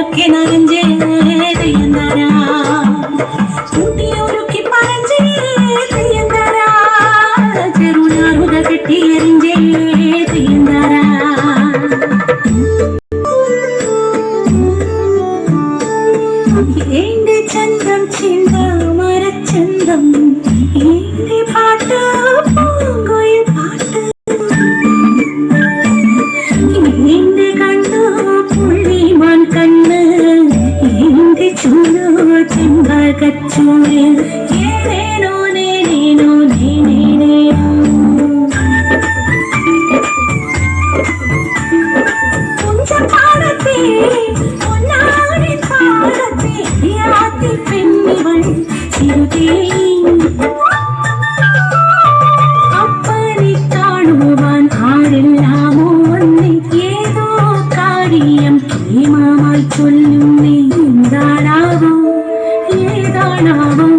ഒക്കെ നനഞ്ചേ തെയ്യന്താരാ കൂട്ടിയൊരുക്കി പറഞ്ഞേ തെയ്യന്താരാ ചെറുനാറുക കെട്ടിയെറിഞ്ചേ തെയ്യന്താരാ എന്റെ ചന്തം ചിന്ത മരച്ചന്തം എന്റെ പാട്ട് പൂങ്കുയിൽ പാട്ട് എന്റെ കണ്ണു പുള്ളിമാൻ കണ്ണ് എന്റെ ചൂലോ ചെമ്പകച്ചൂര് ഏനേനോ നേനേനോ നേനേനേനോ കുഞ്ചപ്പാടത്തെ പൊന്നാടി പാടത്തെ യാതി പെണ്ണിവൾ ചിരുതേ അപ്പനെ കാണുവാൻ ആരെല്ലാമോ വന്ന് ഏതോ കാര്യം കേമമായി ചൊല്ലുന്നേ എന്താണാവോ ഏതാണാവോ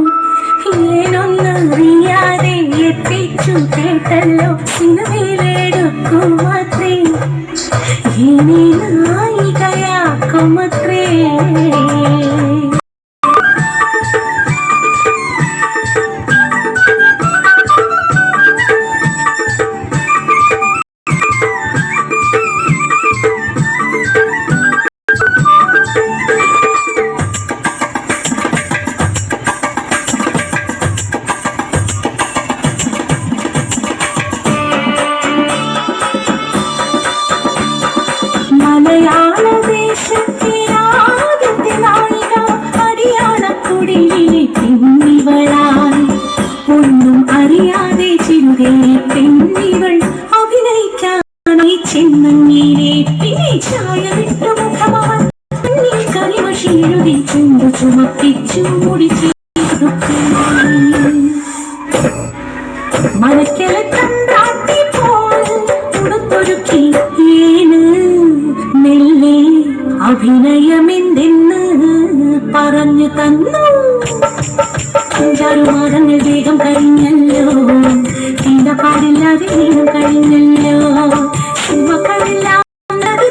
ഏനൊന്നറിയാതെ എത്തിച്ചു കേട്ടല്ലോ സിനിമയിലെടുക്കുമത്രേ ഇനി നായികയാക്കുമത്രേ മലയാള ദേശത്തെ ആദ്യത്തെ നായിക അടിയാളക്കുടിയിലെ പെണ്ണിവളായി ഒന്നും അറിയാതെ ചിരുതേ പെണ്ണിവൾ അഭിനയിക്കാനായി ചെന്നങ്ങിലെ പിന്നെ ചായ വിട്ട മുഖമാൻ കരിമഷി എഴുതി ചുണ്ടു ചുമപ്പിച്ചു മുടിച്ചു മനക്കിളക്കം താത്തി പോൽ ഉടുത്തൊരുക്കി ഏന് മെല്ലെ അഭിനയമെന്തെന്ന് പറഞ്ഞു തന്നു 5-6 മാസങ്ങൾ വേഗം കഴിഞ്ഞല്ലോ തീരപ്പാടില്ലാതെ വേഗം കഴിഞ്ഞല്ലോ ശുഭകളില്ലാതെ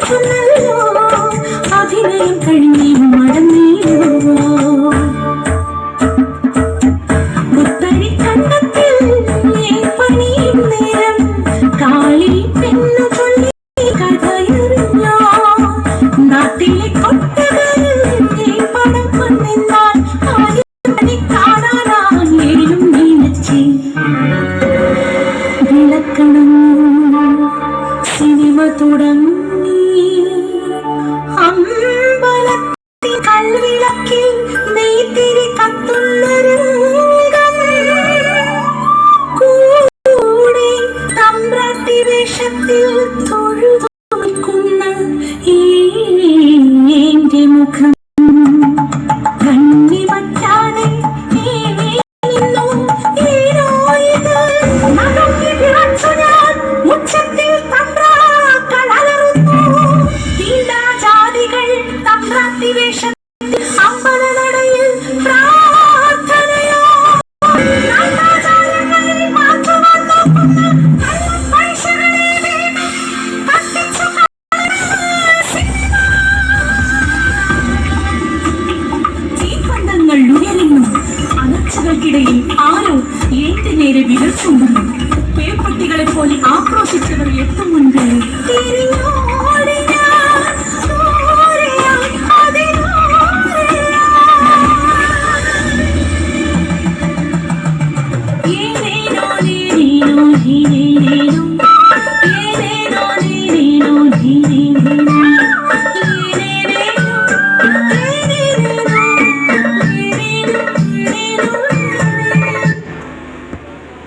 ചെന്നല്ലോ അഭിനയം കഴിഞ്ഞു മടങ്ങിയോ പുത്തരി കണ്ടത്തിൽ പണിയും നേരം കാളി പെണ്ണു ചൊല്ലി കഥയറിഞ്ഞോ നാട്ടിലെ കൊട്ടകളിൽ പണം വന്നെന്നാൽ കാണാനായും നീനച്ചി വിളക്കണം സിനിമ തുടങ്ങി അമ്പലത്തിൽ കൽവിളക്കിൽ നെയ്ത്തിരി കത്തുന്നൊരു കൂടെ തമ്പ്രാട്ടി വേഷത്തിൽ തൊഴുതു നിൽക്കുന്ന എന്റെ മുഖം കണ്ണി മറ്റാതെ നിന്നു ഏനോ ഇത് നടുങ്ങി വിറച്ചു ഞാൻ ഉച്ചത്തിൽ തമ്പ്രാക്കൾ അലറുന്നു തീണ്ടാ ജാതികൾ തമ്പ്രാട്ടി വേഷത്തിൽ